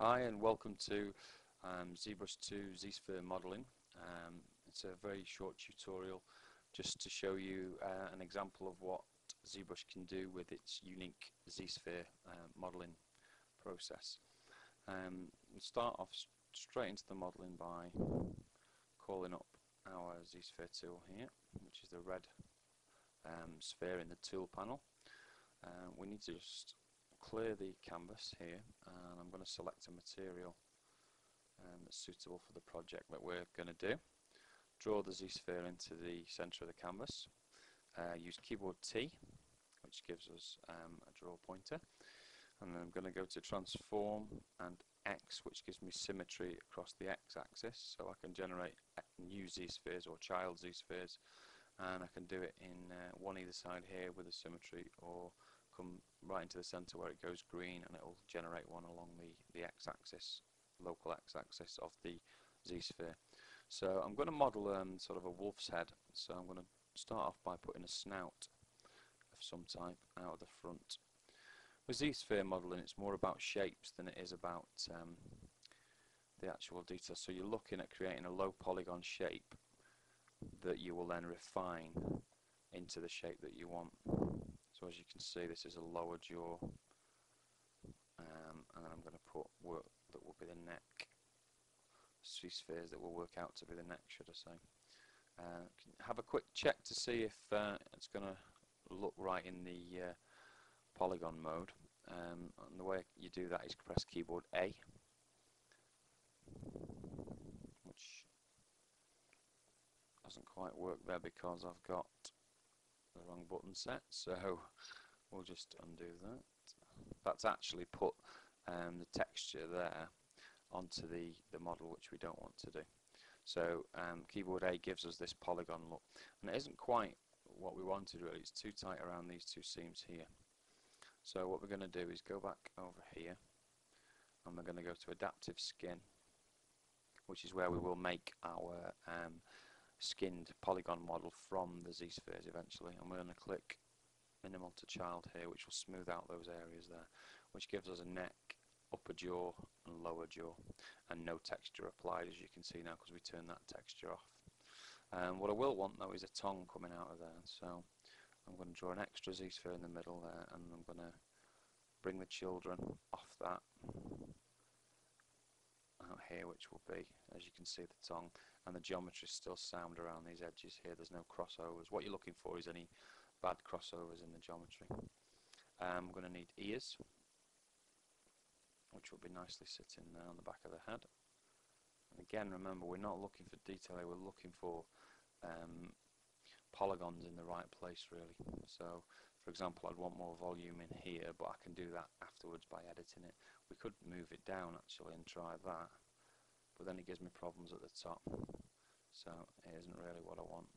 Hi and welcome to ZBrush 2 ZSphere modeling. It's a very short tutorial just to show you an example of what ZBrush can do with its unique ZSphere modeling process. We'll start off straight into the modeling by calling up our ZSphere tool here, which is the red sphere in the tool panel. We need to just clear the canvas here, and I'm going to select a material that's suitable for the project that we're going to do. Draw the Z-sphere into the center of the canvas. Use keyboard T, which gives us a draw pointer, and then I'm going to go to transform and X, which gives me symmetry across the X-axis, so I can generate new Z-spheres or child Z-spheres, and I can do it in one either side here with a symmetry, or come right into the center where it goes green and it will generate one along the x-axis, local x-axis of the Z-sphere. So I'm going to model sort of a wolf's head, so I'm going to start off by putting a snout of some type out of the front. With Z-sphere modeling, it's more about shapes than it is about the actual detail, so you're looking at creating a low polygon shape that you will then refine into the shape that you want. So as you can see, this is a lower jaw, and then I'm going to put work that will be the neck, Z-spheres that will work out to be the neck, should I say. Have a quick check to see if it's going to look right in the polygon mode, and the way you do that is press keyboard A, which doesn't quite work there because I've got the wrong button set, so we'll just undo that. That's actually put the texture there onto the model, which we don't want to do. So keyboard A gives us this polygon look, and it isn't quite what we wanted really. It's too tight around these two seams here. So what we're going to do is go back over here, and we're going to go to adaptive skin, which is where we will make our skinned polygon model from the Z-spheres eventually, and we're going to click minimal to child here, which will smooth out those areas there, which gives us a neck, upper jaw and lower jaw, and no texture applied, as you can see now, because we turned that texture off. What I will want though is a tongue coming out of there, so I'm going to draw an extra Z-sphere in the middle there, and I'm going to bring the children off that out here, which will be, as you can see, the tongue, and the geometry is still sound around these edges here. There's no crossovers. What you're looking for is any bad crossovers in the geometry. I'm going to need ears, which will be nicely sitting there on the back of the head. And again, remember, we're not looking for detail here, we're looking for polygons in the right place really. So for example, I'd want more volume in here, but I can do that afterwards by editing it. We could move it down actually and try that, but then it gives me problems at the top, so it isn't really what I want.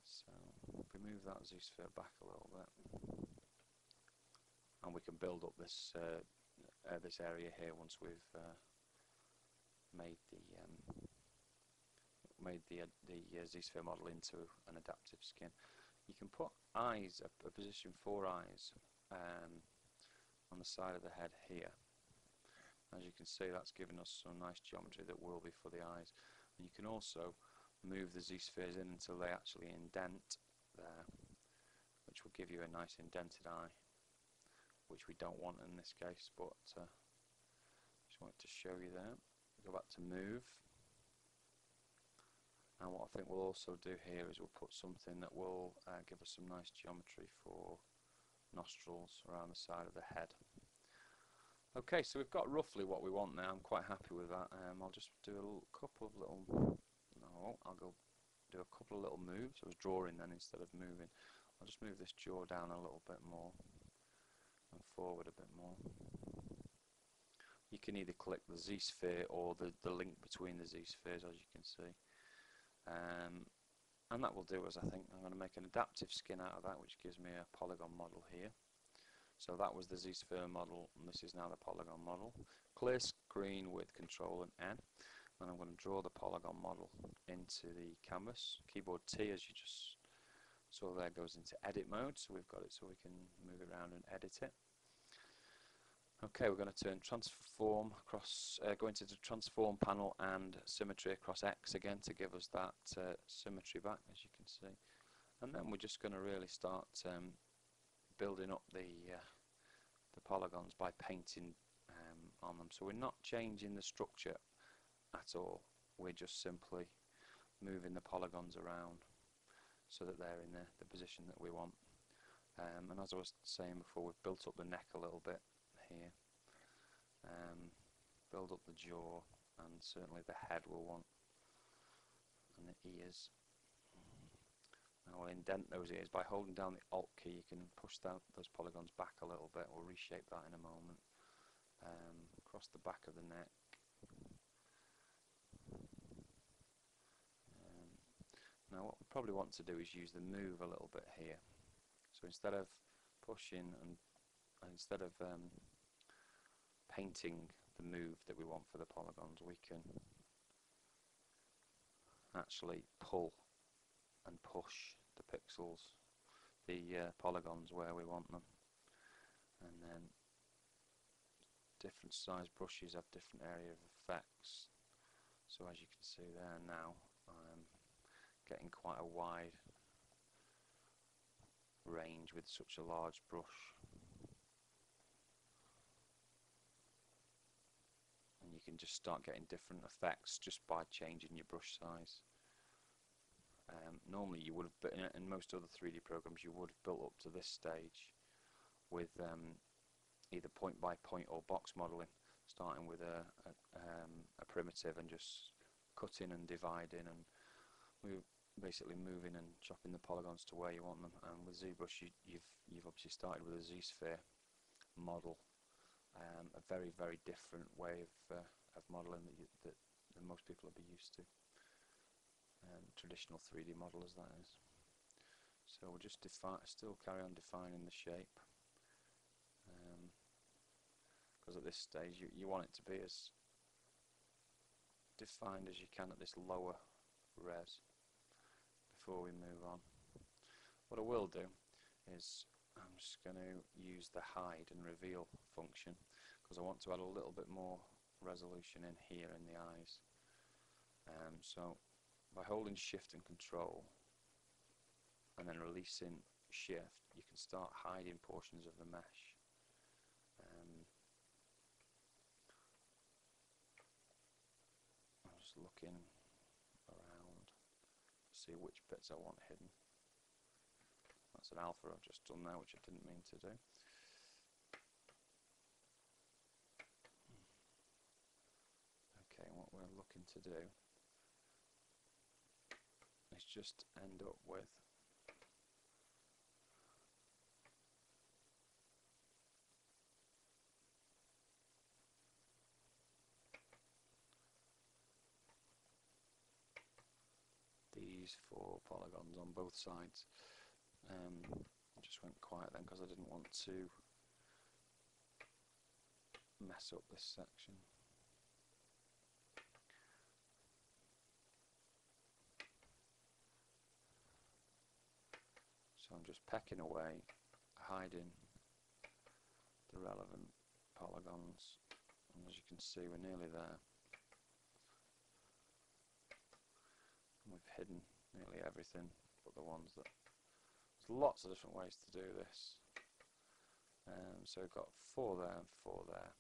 So if we move that Z-sphere back a little bit, and we can build up this this area here once we've made the Z-sphere model into an adaptive skin. You can put eyes, a position for eyes, on the side of the head here. As you can see, that's given us some nice geometry that will be for the eyes. And you can also move the Z-spheres in until they actually indent there, which will give you a nice indented eye, which we don't want in this case, but just wanted to show you there. Go back to move, and what I think we'll also do here is we'll put something that will give us some nice geometry for nostrils around the side of the head. Okay, so we've got roughly what we want now. I'm quite happy with that. I'll just do a couple of little, I'll go do a couple of little moves. I was drawing then instead of moving. I'll just move this jaw down a little bit more and forward a bit more. You can either click the Z-sphere or the link between the Z-spheres, as you can see. And that will do us, I think. I'm going to make an adaptive skin out of that, which gives me a polygon model here. So that was the Z-sphere model, and this is now the polygon model. Clear screen with Control and N, and I'm going to draw the polygon model into the canvas. Keyboard T, as you just saw there, goes into edit mode, so we've got it so we can move it around and edit it. Okay, we're going to turn transform across, go into the transform panel and symmetry across X again to give us that symmetry back, as you can see. And then we're just going to really start building up the polygons by painting on them. So we're not changing the structure at all. We're just simply moving the polygons around so that they're in the position that we want. And as I was saying before, we've built up the neck a little bit here, build up the jaw, and certainly the head we'll want, and the ears. Now we'll indent those ears by holding down the Alt key. You can push those polygons back a little bit. We'll reshape that in a moment. Across the back of the neck. Now what we probably want to do is use the move a little bit here. So instead of pushing and instead of painting the move that we want for the polygons, we can actually pull and push the pixels, the polygons where we want them. And then different size brushes have different area of effects. So as you can see there now, I'm getting quite a wide range with such a large brush. And you can just start getting different effects just by changing your brush size. Normally you would have, in most other 3D programs, you would have built up to this stage with either point by point or box modeling, starting with a primitive and just cutting and dividing and basically moving and chopping the polygons to where you want them. And with ZBrush you've obviously started with a Z-sphere model, a very different way of modeling that most people will be used to. Traditional 3D modelers, that is. So we'll just still carry on defining the shape, because at this stage you want it to be as defined as you can at this lower res before we move on. What I will do is I'm just going to use the hide and reveal function because I want to add a little bit more resolution in here in the eyes. So by holding shift and control and then releasing shift, you can start hiding portions of the mesh. I'm just looking around to see which bits I want hidden. That's an alpha I've just done there, which I didn't mean to do. Okay, what we're looking to do is just end up with these 4 polygons on both sides. I just went quiet then because I didn't want to mess up this section. So I'm just pecking away, hiding the relevant polygons, and as you can see we're nearly there. And we've hidden nearly everything but the ones that... There's lots of different ways to do this. So we've got 4 there and 4 there.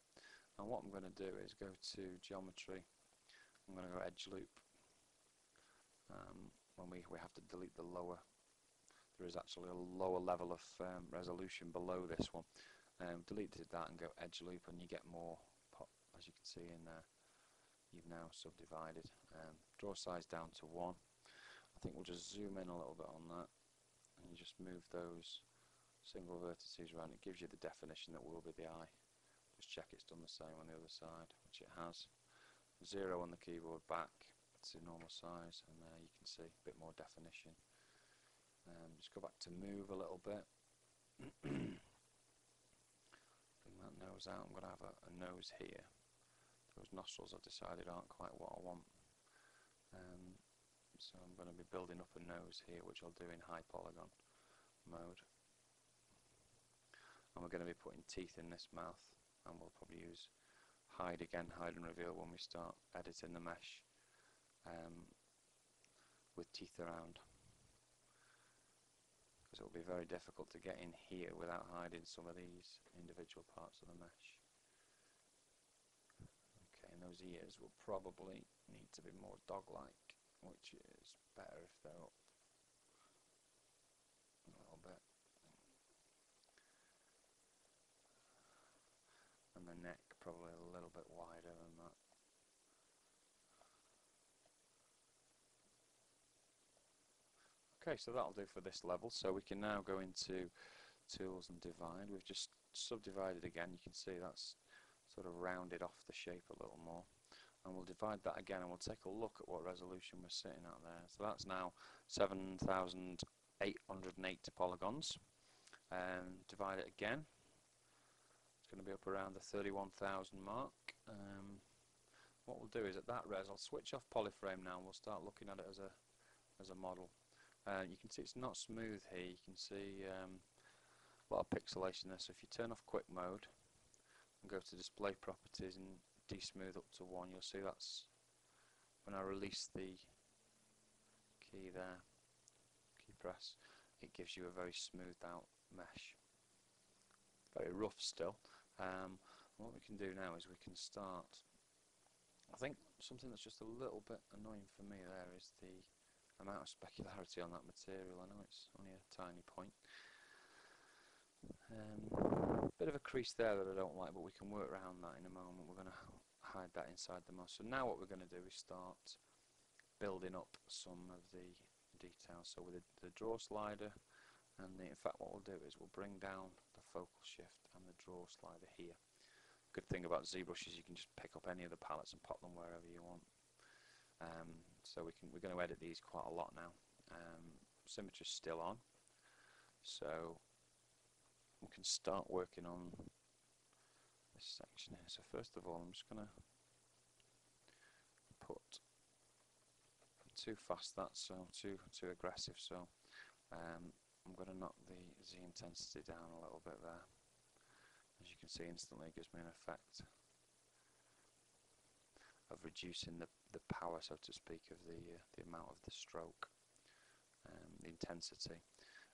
And what I'm going to do is go to geometry. I'm going to go edge loop. When we have to delete the lower, there is actually a lower level of resolution below this one. Deleted that and go edge loop, and you get more pop, as you can see in there. You've now subdivided. Draw size down to 1. I think we'll just zoom in a little bit on that, and you just move those single vertices around. It gives you the definition that will be the eye. Just check it's done the same on the other side, which it has. 0 on the keyboard back to normal size, and there you can see a bit more definition. Just go back to move a little bit. Bring that nose out. I'm going to have a nose here. Those nostrils I've decided aren't quite what I want. So I'm going to be building up a nose here, which I'll do in high polygon mode. And we're going to be putting teeth in this mouth. and we'll probably use hide again, hide and reveal when we start editing the mesh with teeth around, because it will be very difficult to get in here without hiding some of these individual parts of the mesh. Okay, and those ears will probably need to be more dog-like, which is better if they're up a little bit. And the neck probably a little bit wider than that. Okay, so that'll do for this level. So we can now go into tools and divide. We've just subdivided again. You can see that's sort of rounded off the shape a little more. And we'll divide that again, and we'll take a look at what resolution we're sitting at there. So that's now 7,808 polygons. Divide it again. It's going to be up around the 31,000 mark. What we'll do is at that res, I'll switch off polyframe now, and we'll start looking at it as a model. You can see it's not smooth here. You can see a lot of pixelation there. So if you turn off quick mode and go to display properties and desmooth up to 1, you'll see that's when I release the key there, key press, it gives you a very smoothed out mesh. Very rough still. What we can do now is we can start. I think something that's just a little bit annoying for me there is the amount of specularity on that material. I know it's only a tiny point. Bit of a crease there that I don't like, but we can work around that in a moment. We're going to hide that inside the mouse. So now what we're going to do is start building up some of the details. So with the draw slider, and in fact what we'll do is we'll bring down the focal shift and the draw slider here. Good thing about ZBrush is you can just pick up any of the palettes and pop them wherever you want. So we're going to edit these quite a lot now. Symmetry's still on, so we can start working on this section here. So first of all, I'm just going to put too fast, that's so too aggressive. So I'm going to knock the Z intensity down a little bit there. As you can see, instantly it gives me an effect of reducing the power, so to speak, of the amount of the stroke, the intensity.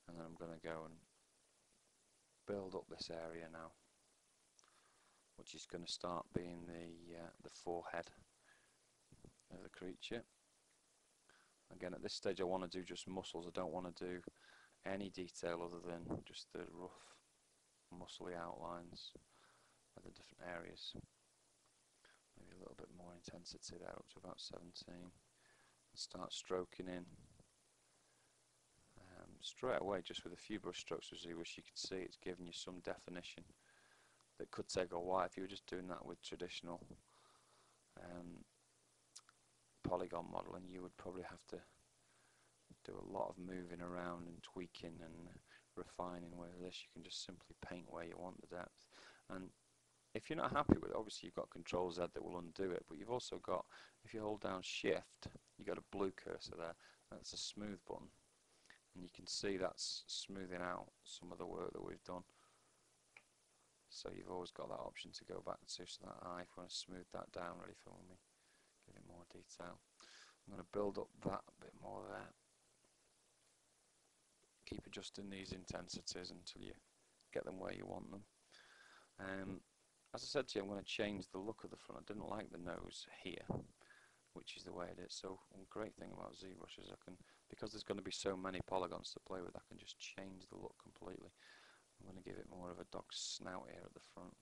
And then I'm going to go and build up this area now, which is going to start being the forehead of the creature. Again, at this stage I want to do just muscles. I don't want to do any detail other than just the rough muscly outlines of the different areas. Maybe a little bit more intensity there, up to about 17. And start stroking in. Straight away, just with a few brush strokes with ZBrush, you can see it's giving you some definition that could take a while. If you were just doing that with traditional polygon modeling, you would probably have to do a lot of moving around and tweaking and refining, whereas this you can just simply paint where you want the depth. And if you're not happy with it, obviously you've got Control Z that will undo it, but you've also got, if you hold down Shift, you've got a blue cursor there, that's a smooth button, and you can see that's smoothing out some of the work that we've done. So you've always got that option to go back to that eye if you want to smooth that down ready for when we give it more detail. I'm going to build up that a bit more there. Keep adjusting these intensities until you get them where you want them. As I said to you, I'm going to change the look of the front. I didn't like the nose here, which is the way it is. So one great thing about ZBrush is I can, because there's going to be so many polygons to play with, I can just change the look completely. I'm going to give it more of a dog's snout here at the front.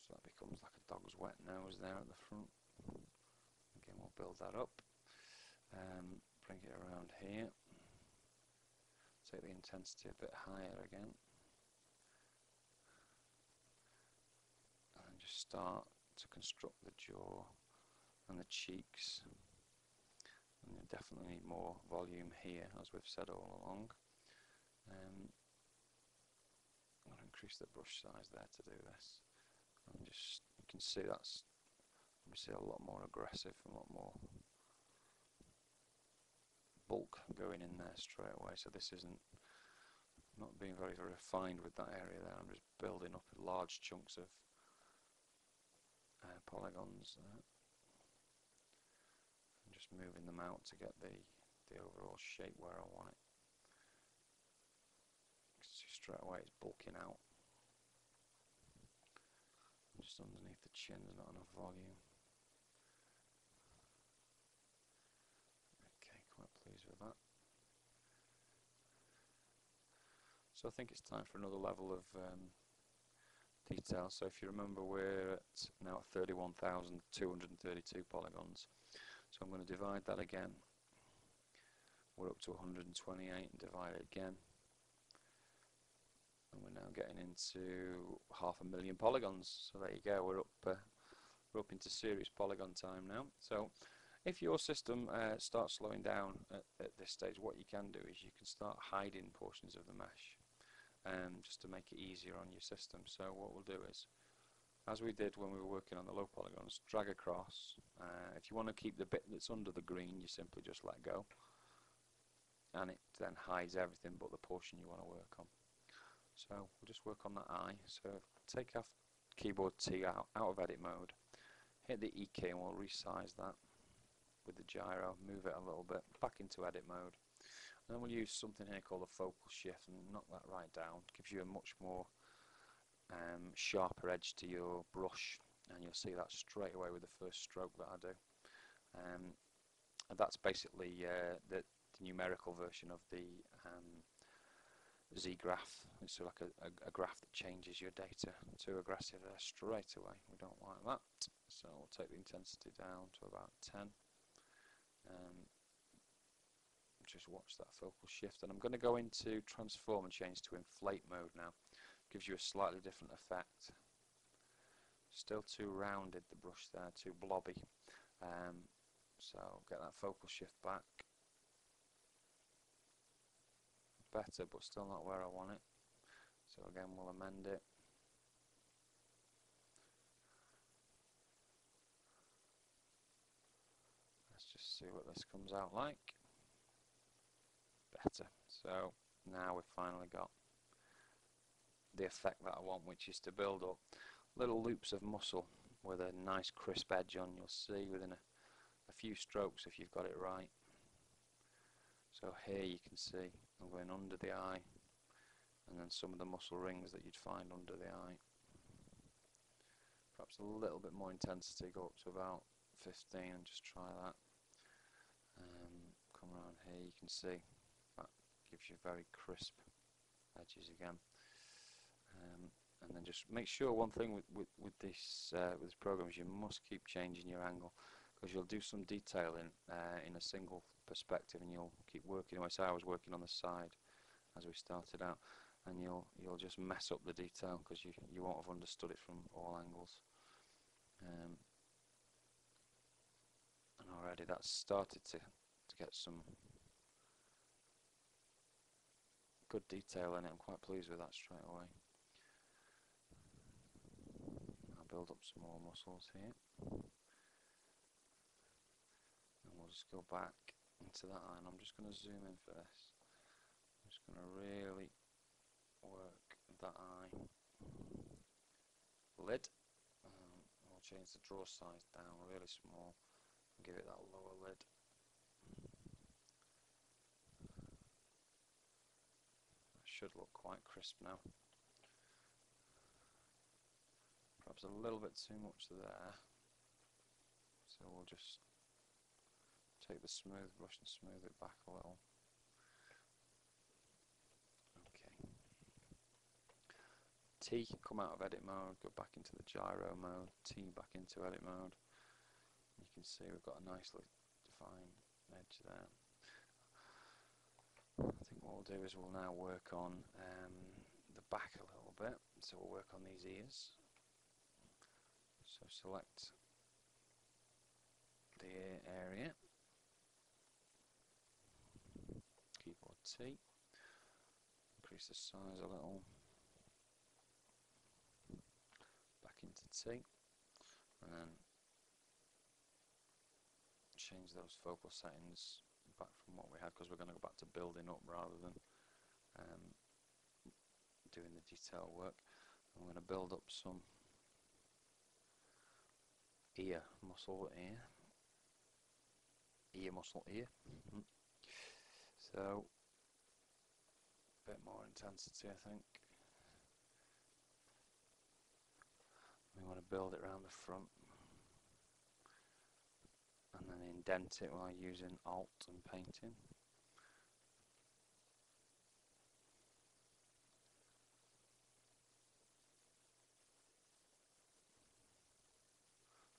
So that becomes like a dog's wet nose there at the front. Again, we'll build that up. Bring it around here. Take the intensity a bit higher again. And just start to construct the jaw and the cheeks. And you definitely need more volume here, as we've said all along. I'm going to increase the brush size there to do this. And just, you can see that's obviously a lot more aggressive, a lot more bulk going in there straight away, so this isn't not being very refined with that area there. I'm just building up large chunks of polygons there. I'm just moving them out to get the overall shape where I want it. See straight away it's bulking out. Just underneath the chin, there's not enough volume. Okay, quite pleased with that. So I think it's time for another level of detail. So if you remember, we're at now 31,232 polygons. So I'm going to divide that again. We're up to 128 and divide it again. And we're now getting into 500,000 polygons. So there you go. We're up into serious polygon time now. So if your system starts slowing down at this stage, what you can do is you can start hiding portions of the mesh, just to make it easier on your system. So what we'll do is, as we did when we were working on the low polygons, drag across. If you want to keep the bit that's under the green, you simply just let go, and it then hides everything but the portion you want to work on. So we'll just work on that eye. So take off keyboard T out of edit mode, hit the E key, and we'll resize that with the gyro, move it a little bit back into edit mode. And then we'll use something here called a focal shift and knock that right down. Gives you a much more sharper edge to your brush, and you'll see that straight away with the first stroke that I do. And that's basically the numerical version of the Z graph. It's like a graph that changes your data. Too aggressive there straight away. We don't like that. So we'll take the intensity down to about 10. Just watch that focal shift, and I'm going to go into transform and change to inflate mode now. Gives you a slightly different effect. Still too rounded, the brush there, too blobby. So get that focal shift back. Better, but still not where I want it. So again, we'll amend it. Let's just see what this comes out like. Better. So now we've finally got the effect that I want, which is to build up little loops of muscle with a nice crisp edge on. You'll see within a few strokes if you've got it right. So here you can see I'm going under the eye, and then some of the muscle rings that you'd find under the eye. Perhaps a little bit more intensity, go up to about 15 and just try that. Come around here, you can see that gives you very crisp edges again. And then just make sure one thing with this program is you must keep changing your angle, because you'll do some detailing in a single perspective and you'll keep working away. So I was working on the side as we started out, and you'll just mess up the detail because you won't have understood it from all angles. And already that's started to get some good detail in it. I'm quite pleased with that straight away. I'll build up some more muscles here, and we'll just go back into that eye, and I'm just going to zoom in for this. I'm just going to really work that eye lid. We'll change the draw size down really small and give it that lower lid. That should look quite crisp now. Perhaps a little bit too much there, so we'll just take the smooth brush and smooth it back a little. Okay. T, come out of edit mode, go back into the gyro mode, T back into edit mode. You can see we've got a nicely defined edge there. I think what we'll do is we'll now work on the back a little bit. So we'll work on these ears. So select the ear area, keyboard T, increase the size a little, back into T, and then change those focal settings back from what we had, because we're going to go back to building up rather than doing the detail work. I'm going to build up some ear muscle ear muscle ear. So a bit more intensity, I think. We want to build it around the front and then indent it while using Alt and painting.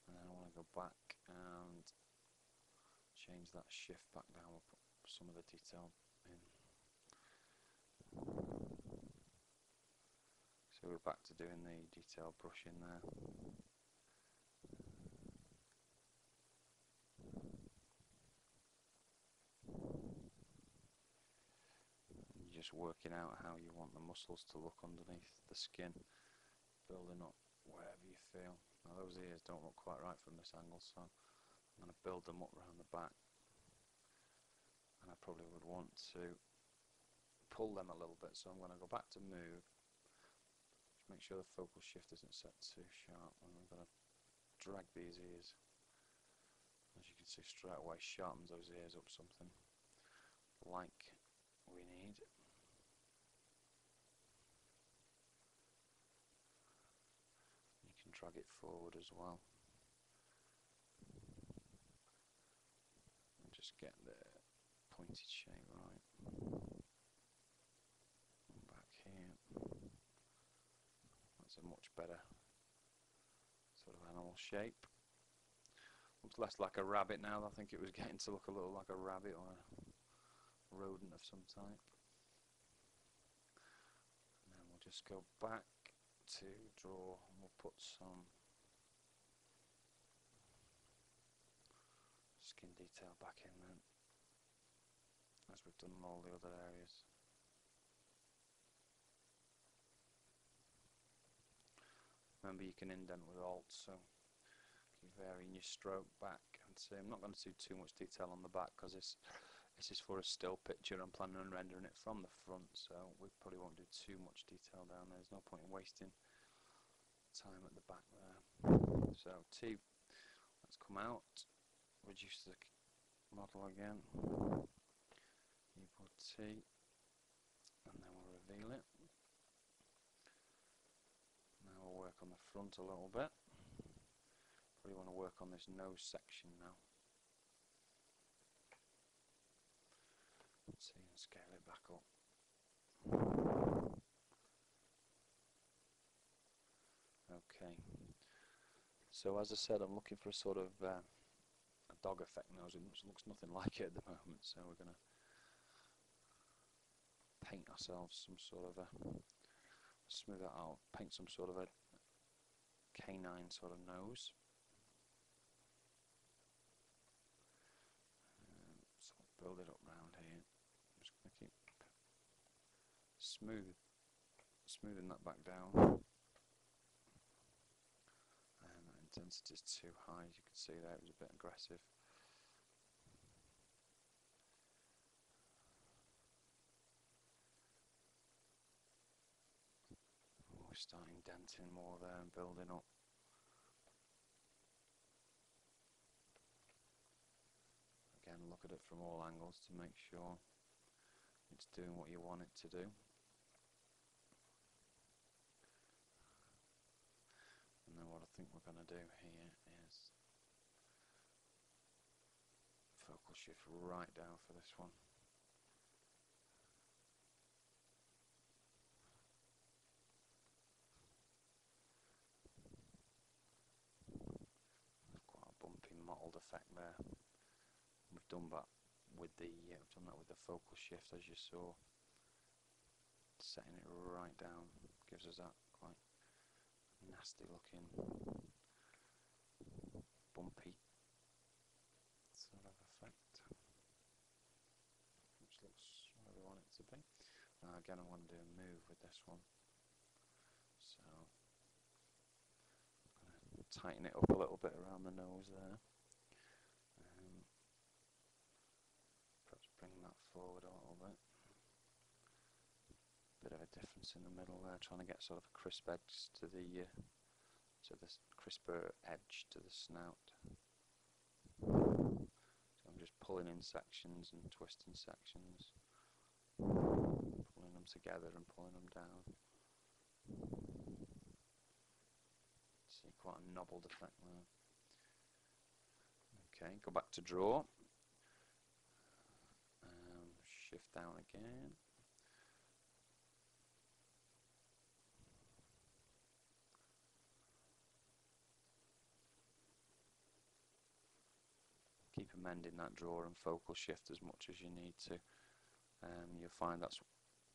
And then I want to go back and change that shift back down. We'll put some of the detail in. So we're back to doing the detail brushing there. And you're just working out how you want the muscles to look underneath the skin, building up wherever you feel. Now those ears don't look quite right from this angle, so I'm going to build them up around the back. And I probably would want to pull them a little bit, so I'm going to go back to move. Just make sure the focal shift isn't set too sharp, and I'm going to drag these ears. As you can see, straight away sharpens those ears up something like we need. You can drag it forward as well. And just get the pointed shape right. And back here. That's a much better sort of animal shape. Looks less like a rabbit now. I think it was getting to look a little like a rabbit or a rodent of some type. And then we'll just go back to draw, and we'll put some skin detail back in then, as we've done in all the other areas. Remember, you can indent with Alt, so keep varying your stroke back. And see, I'm not going to do too much detail on the back because this is for a still picture. I'm planning on rendering it from the front, so we probably won't do too much detail down there. There's no point in wasting time at the back there. So T, let's come out, reduce the model again, keyboard T, and then we'll reveal it. Now we'll work on the front a little bit. Probably want to work on this nose section now. Let's see, and scale it back up. Okay. So as I said, I'm looking for a sort of a dog effect nose. It looks nothing like it at the moment. So we're going to paint ourselves some sort of a, smooth that out, paint some sort of a canine sort of nose. So I'll build it up round here. I'm just going to keep smoothing that back down. And that intensity is too high, as you can see there, it was a bit aggressive. We're starting denting more there and building up. Again, look at it from all angles to make sure it's doing what you want it to do. And then what I think we're going to do here is focal shift right down for this one. Quite a bumpy mottled effect there. We've done that with the focal shift, as you saw. Setting it right down gives us that quite nasty looking bumpy sort of effect, which looks where we want it to be. Now again, I want to do a move with this one, so I'm going to tighten it up a little bit around the nose there. forward a little bit. Bit of a difference in the middle there, trying to get sort of a crisp edge to the crisper edge to the snout. So I'm just pulling in sections and twisting sections, pulling them together and pulling them down. See, quite a knobbled effect there. Okay, go back to draw. Shift down again. Keep amending that draw and focal shift as much as you need to. You'll find that's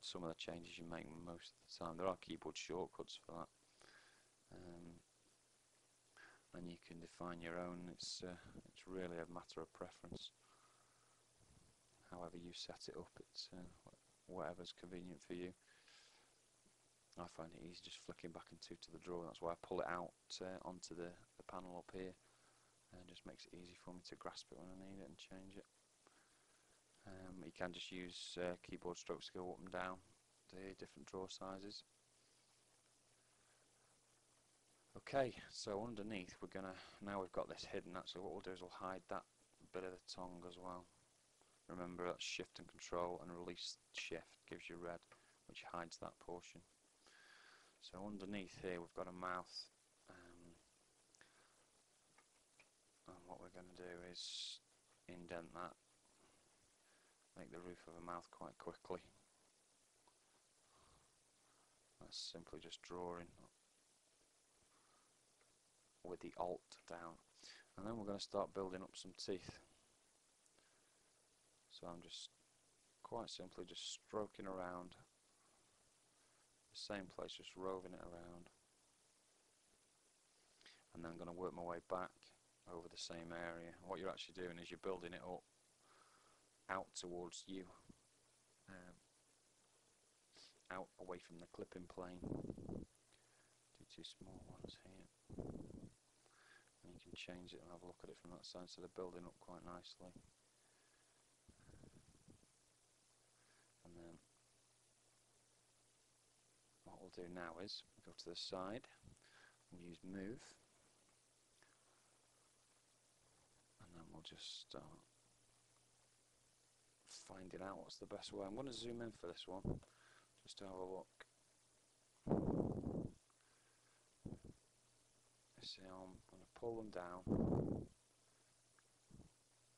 some of the changes you make most of the time. There are keyboard shortcuts for that. And you can define your own. It's really a matter of preference. However you set it up, it's whatever's convenient for you. I find it easy just flicking back and two to the drawer. That's why I pull it out onto the panel up here, and it just makes it easy for me to grasp it when I need it and change it. You can just use keyboard strokes to go up and down the different drawer sizes. Okay, so underneath we're gonna, now we've got this hidden, actually what we'll do is we'll hide that bit of the tongue as well. Remember, that's shift and control and release shift gives you red, which hides that portion. So underneath here we've got a mouth, and what we're going to do is indent that, make the roof of a mouth quite quickly. That's simply just drawing with the Alt down, and then we're going to start building up some teeth. So I'm just quite simply just stroking around the same place, just roving it around, and then I'm going to work my way back over the same area. What you're actually doing is you're building it up out towards you, out away from the clipping plane. Do two small ones here, and you can change it and have a look at it from that side, so they're building up quite nicely. And then what we'll do now is go to the side, we'll use move, and then we'll just start finding out what's the best way. I'm going to zoom in for this one just to have a look. See, I'm going to pull them down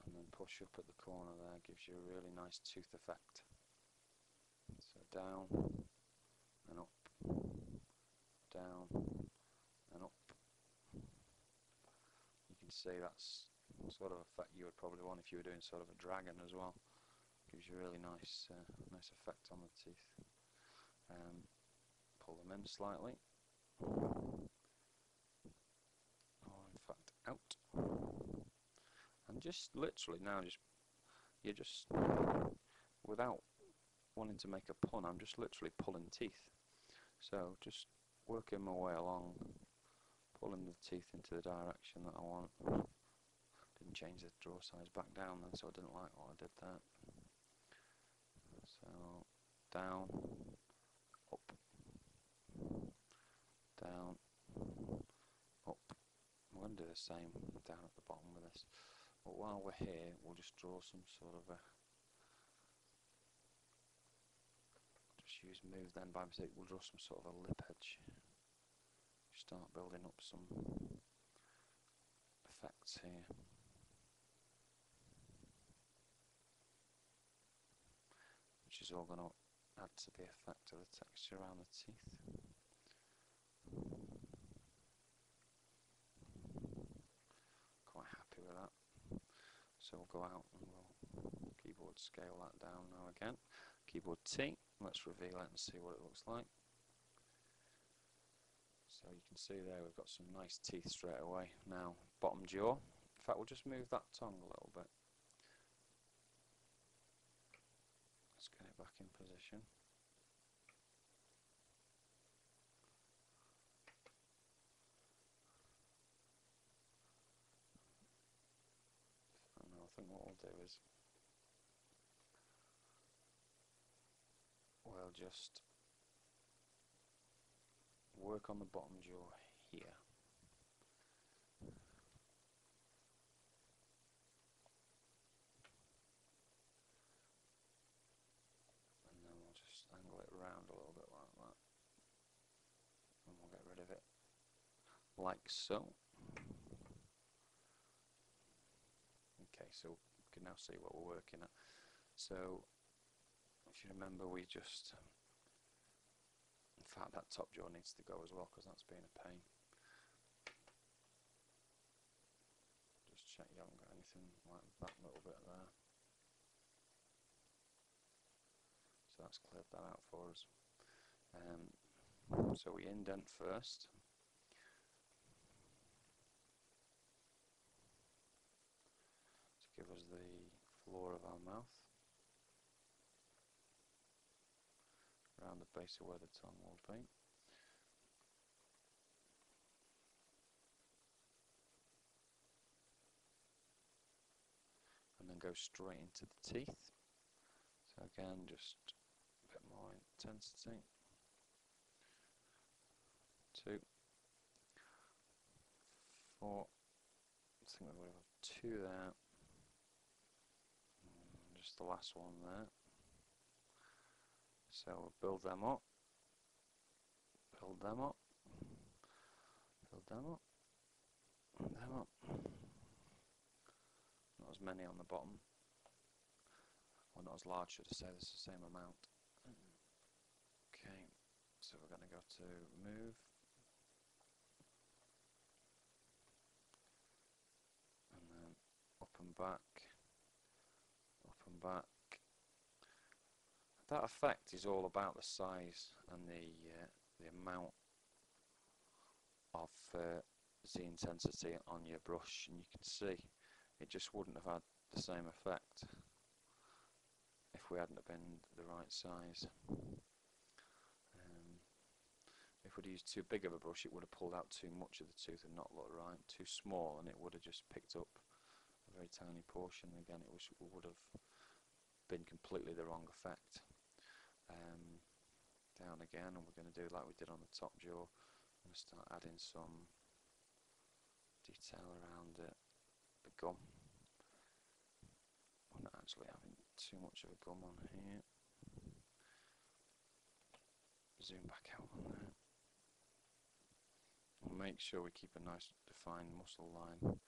and then push up at the corner there, gives you a really nice tooth effect. So down and up, down and up. You can see that's the sort of effect you would probably want if you were doing sort of a dragon as well. Gives you a really nice nice effect on the teeth. Pull them in slightly, or in fact out, and just literally now you're just without wanting to make a pun, I'm just literally pulling teeth. So just working my way along, pulling the teeth into the direction that I want. Didn't change the draw size back down then, so I didn't like what I did there. So down, up, down, up. I'm going to do the same down at the bottom with this. But while we're here, we'll just draw some sort of a, just use move then by mistake, we'll draw some sort of a lip edge. Start building up some effects here. Which is all going to add to the effect of the texture around the teeth. Quite happy with that. So we'll go out and we'll keyboard scale that down now again. Keyboard T, let's reveal it and see what it looks like. So you can see there we've got some nice teeth straight away. Now bottom jaw, in fact we'll just move that tongue a little bit. Let's get it back in position. And I think what we'll do is just work on the bottom jaw here. And then we'll just angle it round a little bit like that. And we'll get rid of it like so. Okay, so we can now see what we're working at. So if you remember, we just, in fact that top jaw needs to go as well because that's been a pain. Just check you haven't got anything like that little bit there. So that's cleared that out for us. So we indent first. To give us the floor of our mouth. Around the base of where the tongue will be. And then go straight into the teeth. So again, just a bit more intensity. 2, 4, I think we've got 2 there. And just the last one there. So we'll build them up, build them up, build them up, build them up. Not as many on the bottom, or not as large, should I say, there's the same amount. Okay, so we're going to go to move, and then up and back, up and back. That effect is all about the size and the amount of Z intensity on your brush, and you can see it just wouldn't have had the same effect if we hadn't have been the right size. If we'd used too big of a brush, it would have pulled out too much of the tooth and not looked right. Too small, and it would have just picked up a very tiny portion. Again, it would have been completely the wrong effect. Down again, and we're going to do like we did on the top jaw. I'm going to start adding some detail around the gum. We're not actually having too much of a gum on here. Zoom back out on there. We'll make sure we keep a nice defined muscle line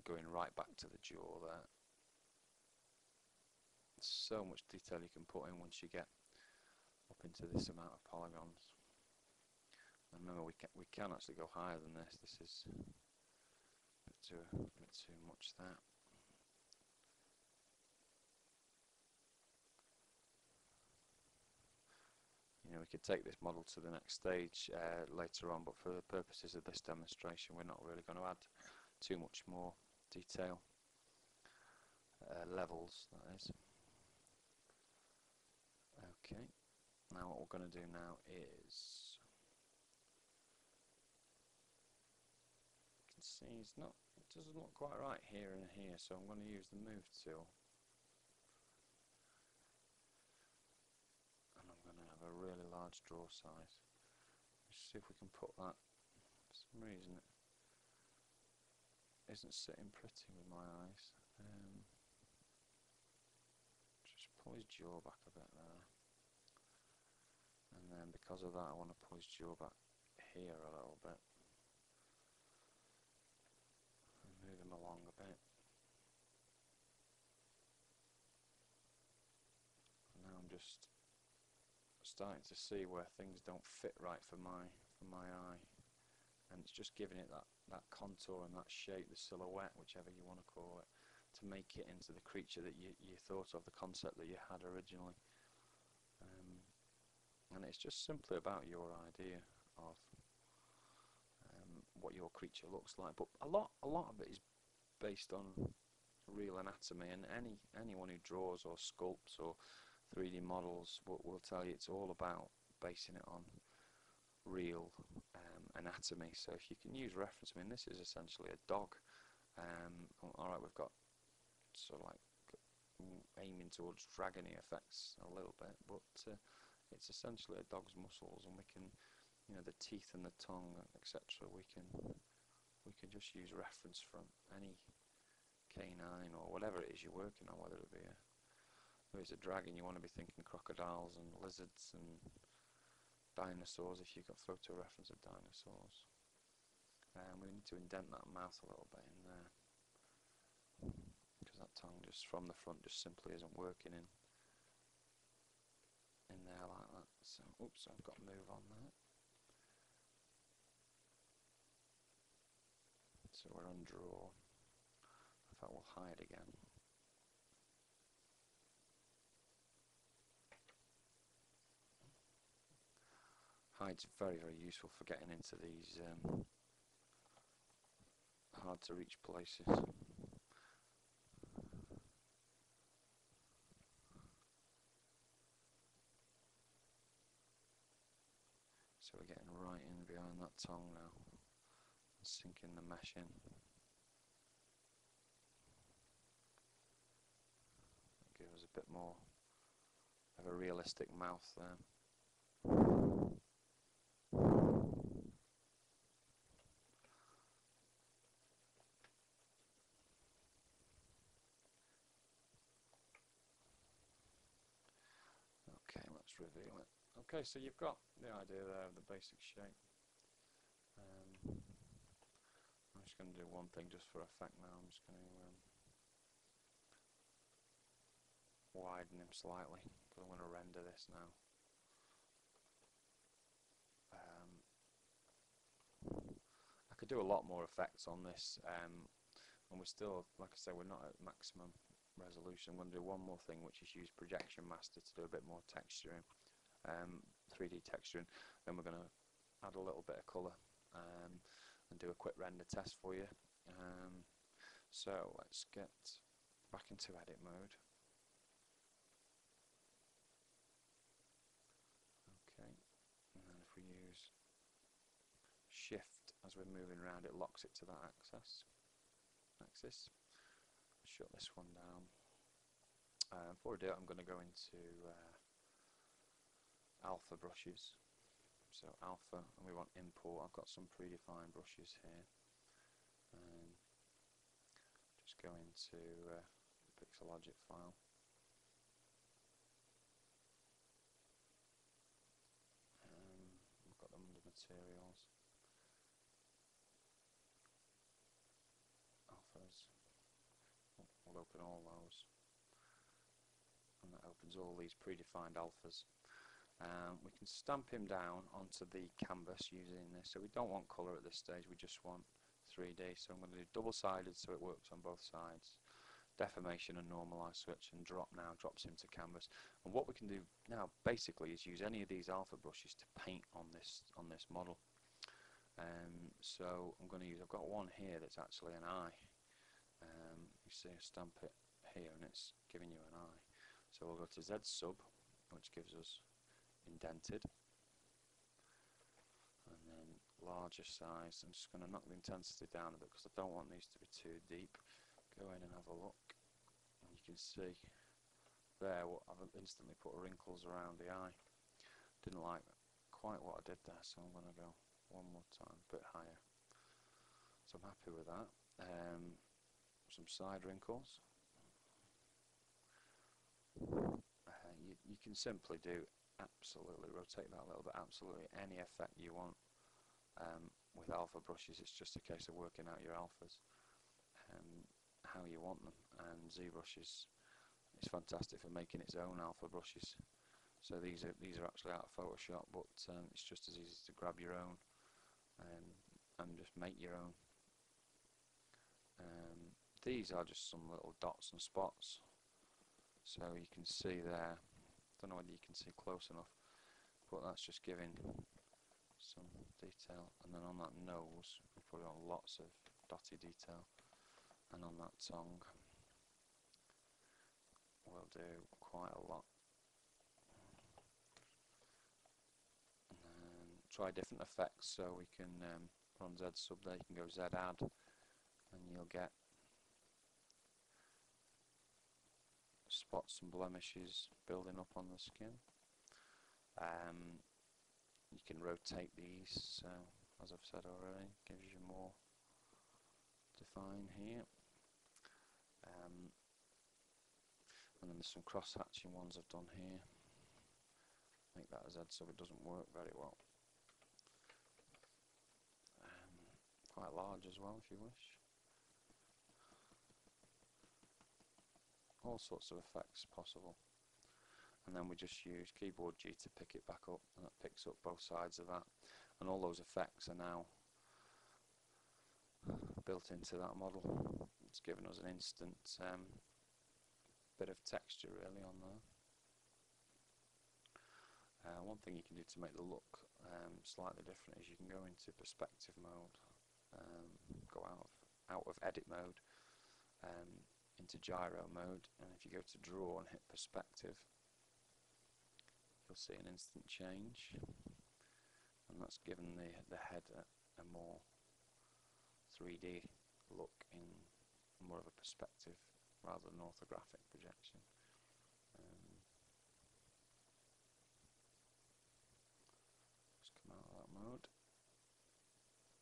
going right back to the jaw there. So much detail you can put in once you get up into this amount of polygons. And remember, we can actually go higher than this. This is a bit too much there. You know, we could take this model to the next stage later on, but for the purposes of this demonstration, we're not really going to add too much more detail. Levels, that is. Okay, now what we're going to do now is, you can see it doesn't look quite right here and here, so I'm going to use the move tool, and I'm going to have a really large draw size. Let's see if we can put that. For some reason it isn't sitting pretty with my eyes. Just pull his jaw back a bit there. And then because of that, I want to pull his jaw back here a little bit and move him along a bit. And now I'm just starting to see where things don't fit right for my eye, and it's just giving it that contour and that shape, the silhouette, whichever you want to call it, to make it into the creature that you thought of, the concept that you had originally. And it's just simply about your idea of what your creature looks like. But a lot of it is based on real anatomy, and anyone who draws or sculpts or 3D models will tell you it's all about basing it on real anatomy. So if you can use reference, I mean, this is essentially a dog. Alright, we've got sort of like aiming towards dragony effects a little bit, but it's essentially a dog's muscles, and we can, you know, the teeth and the tongue, etc. We can just use reference from any canine or whatever it is you're working on, whether it be if it's a dragon, you want to be thinking crocodiles and lizards and dinosaurs if you've got photo reference of dinosaurs. We need to indent that mouth a little bit in there, because that tongue just from the front just simply isn't working in there like that. So, oops, I've got to move on there. So we're undraw. In fact, we'll hide again. Hide's very, very useful for getting into these hard to reach places. So we're getting right in behind that tongue now, sinking the mesh in. Give us a bit more of a realistic mouth there. Okay, let's reveal it. Okay, so you've got the idea there of the basic shape. I'm just going to do one thing just for effect now. I'm just going to widen him slightly, because I'm going to render this now. I could do a lot more effects on this, and we're still, like I say, we're not at maximum resolution. I'm going to do one more thing, which is use Projection Master to do a bit more texturing, 3D texturing. Then we're going to add a little bit of colour and do a quick render test for you. So let's get back into edit mode. Okay, and then if we use Shift as we're moving around, it locks it to that axis. Shut this one down. Before I do it, I'm going to go into alpha brushes. So alpha, and we want import. I've got some predefined brushes here. Just go into the Pixelogic file. I've got them under materials. Alphas. We'll open all those, and that opens all these predefined alphas. We can stamp him down onto the canvas using this. So we don't want colour at this stage, we just want 3D. So I'm going to do double-sided so it works on both sides. Deformation and normalize switch, and drop now drops him to canvas. And what we can do now basically is use any of these alpha brushes to paint on this model. So I'm going to use, I've got one here that's actually an eye. You see I stamp it here and it's giving you an eye. So we'll go to ZSub, which gives us indented, and then larger size. I'm just going to knock the intensity down a bit because I don't want these to be too deep. Go in and have a look, and you can see there what I've instantly put wrinkles around the eye. Didn't like quite what I did there, so I'm going to go one more time, a bit higher. So I'm happy with that. Some side wrinkles. You can simply do absolutely, rotate that a little bit, absolutely any effect you want with alpha brushes. It's just a case of working out your alphas, how you want them, and ZBrush is fantastic for making its own alpha brushes. So these are actually out of Photoshop, but it's just as easy to grab your own and just make your own. These are just some little dots and spots, so you can see there, don't know whether you can see close enough, but that's just giving some detail. And then on that nose we put on lots of dotty detail, and on that tongue we'll do quite a lot. And then try different effects, so we can on ZSub there you can go ZAdd, and you'll get spots and blemishes building up on the skin. You can rotate these, so as I've said already, gives you more define here. And then there's some cross-hatching ones I've done here. Make that a Z so it doesn't work very well. Quite large as well if you wish. All sorts of effects possible. And then we just use keyboard G to pick it back up, and that picks up both sides of that. And all those effects are now built into that model. It's given us an instant bit of texture really on there. One thing you can do to make the look slightly different is you can go into perspective mode, go out of edit mode, into gyro mode, and if you go to draw and hit perspective, you'll see an instant change, and that's given the head a more 3D look in more of a perspective rather than orthographic projection. Just come out of that mode.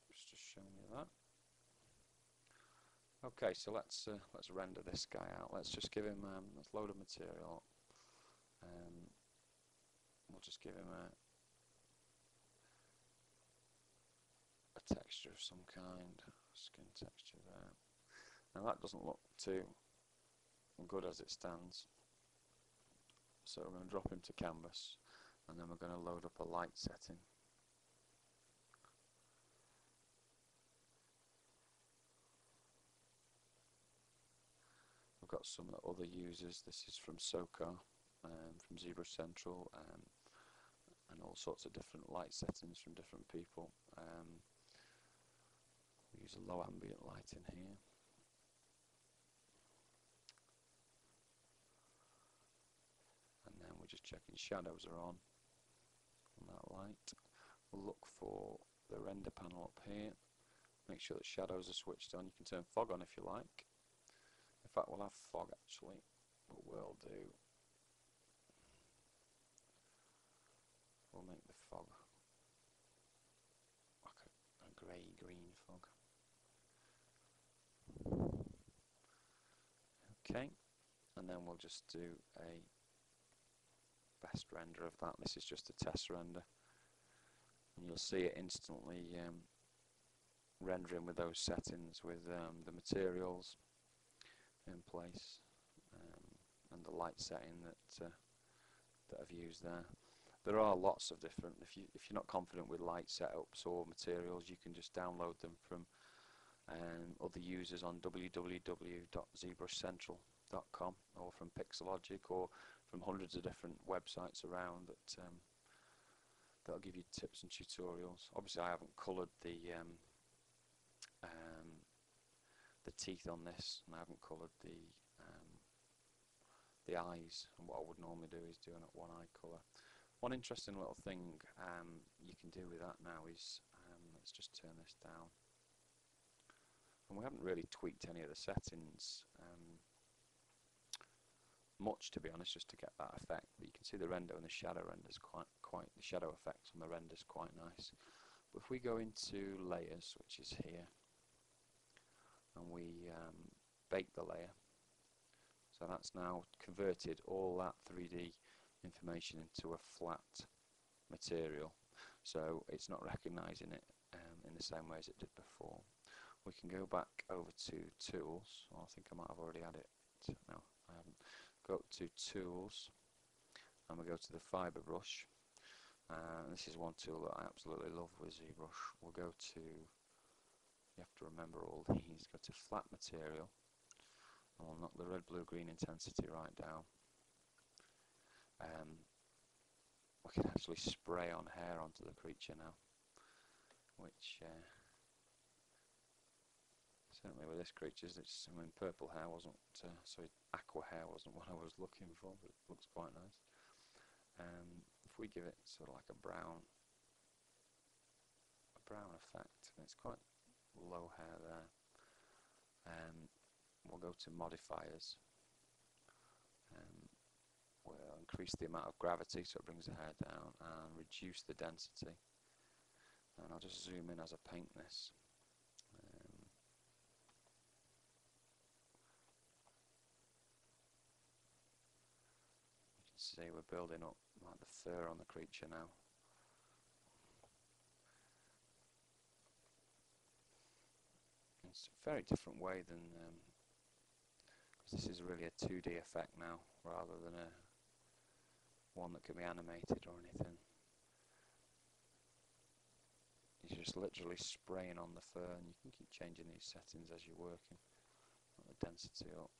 Just showing you that. Okay, so let's render this guy out. Let's just give him let's load of material. We'll just give him a texture of some kind, skin texture there. Now that doesn't look too good as it stands, so we're going to drop him to canvas, and then we're going to load up a light setting. We've got some other users. This is from SoCar, from ZSpheres Central, and all sorts of different light settings from different people. We use a low ambient light in here. And then we're just checking shadows are on that light. We'll look for the render panel up here. Make sure that shadows are switched on. You can turn fog on if you like. In fact, we'll have fog actually, but we'll make the fog like a grey-green fog. Okay, and then we'll just do a best render of that. This is just a test render, and you'll see it instantly rendering with those settings, with the materials in place, and the light setting that I've used there. There are lots of different, if you're not confident with light setups or materials, you can just download them from other users on www.zbruscentral.com, or from Pixelogic, or from hundreds of different websites around that'll give you tips and tutorials. Obviously I haven't coloured the teeth on this, and I haven't coloured the eyes, and what I would normally do is do a one eye colour. One interesting little thing you can do with that now is, let's just turn this down, and we haven't really tweaked any of the settings much, to be honest, just to get that effect, but you can see the render and the shadow renders quite the shadow effects on the renders quite nice. But if we go into layers, which is here, and we bake the layer, so that's now converted all that 3D information into a flat material, so it's not recognizing it in the same way as it did before. We can go back over to tools. I think I might have already had it. No, I haven't. Go up to tools, and we go to the fiber brush. This is one tool that I absolutely love with ZBrush. We'll go to, you have to remember all these, go to flat material, and we'll knock the red, blue, green intensity right down. We can actually spray on hair onto the creature now, which certainly with this creature, purple hair wasn't, sorry, aqua hair wasn't what I was looking for, but it looks quite nice. If we give it sort of like a brown effect, and it's quite low hair there, we'll go to modifiers, will increase the amount of gravity, so it brings the hair down, and reduce the density. And I'll just zoom in as I paint this. You can see we're building up like the fur on the creature now. It's a very different way than, this is really a 2D effect now, rather than a one that can be animated or anything. You're just literally spraying on the fur, and you can keep changing these settings as you're working. Put the density up.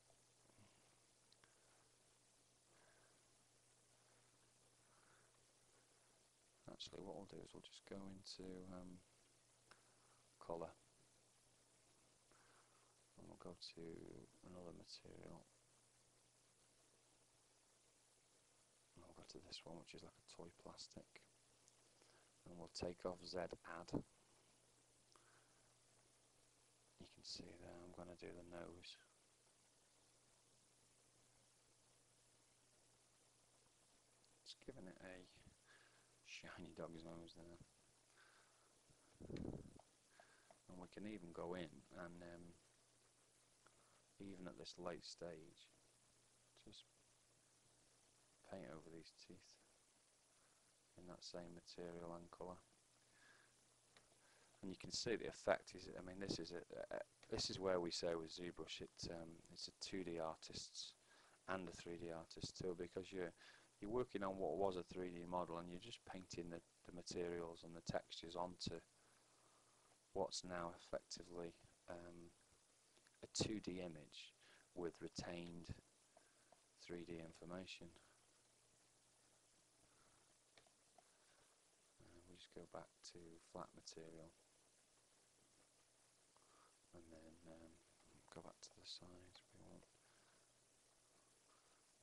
Actually, what we'll do is we'll just go into colour, and we'll go to another material. And we'll go to this one, which is like a toy plastic, and we'll take off Z add. You can see there I'm going to do the nose. Just giving it a shiny dog's nose there. And we can even go in and even at this late stage, just paint over these teeth in that same material and colour. And you can see the effect is, I mean, this is where we say with ZBrush it's a 2D artist and a 3D artist too, because you're working on what was a 3D model, and you're just painting the materials and the textures onto what's now effectively a 2D image with retained 3D information. We just go back to flat material, and then go back to the size we want.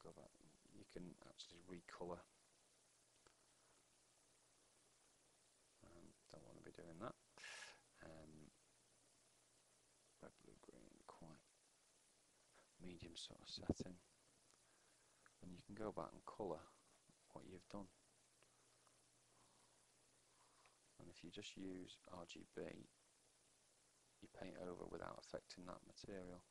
Go back. You can actually recolour. Don't want to be doing that. Red, blue, green, quite medium sort of setting. And you can go back and colour what you've done. And if you just use RGB, you paint over without affecting that material.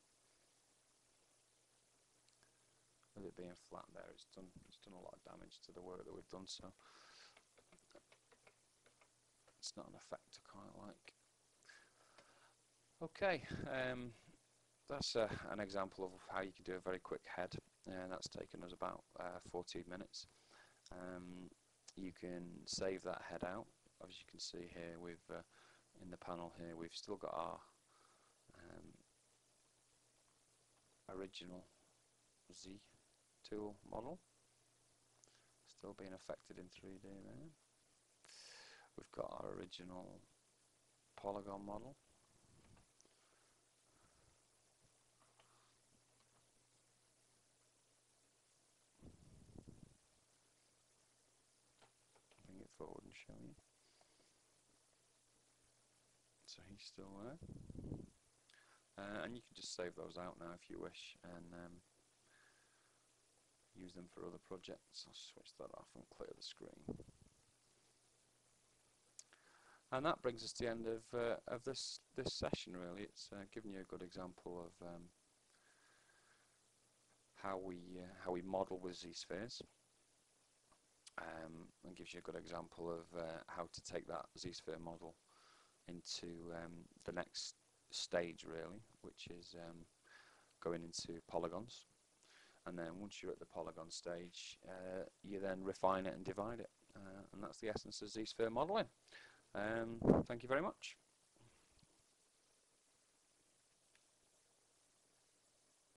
With it being flat there, it's done a lot of damage to the work that we've done, so it's not an effect I quite like. Okay, that's an example of how you can do a very quick head, and that's taken us about 14 minutes. You can save that head out. As you can see here, in the panel here, we've still got our original Z tool model still being affected in 3D there. We've got our original polygon model. Bring it forward and show you. So he's still there. And you can just save those out now if you wish, and use them for other projects. I'll switch that off and clear the screen. And that brings us to the end of this session. Really, it's given you a good example of how we model with ZSpheres, and gives you a good example of how to take that ZSphere model into the next stage, really, which is going into polygons. And then once you're at the polygon stage, you then refine it and divide it, and that's the essence of ZSphere modeling. Thank you very much.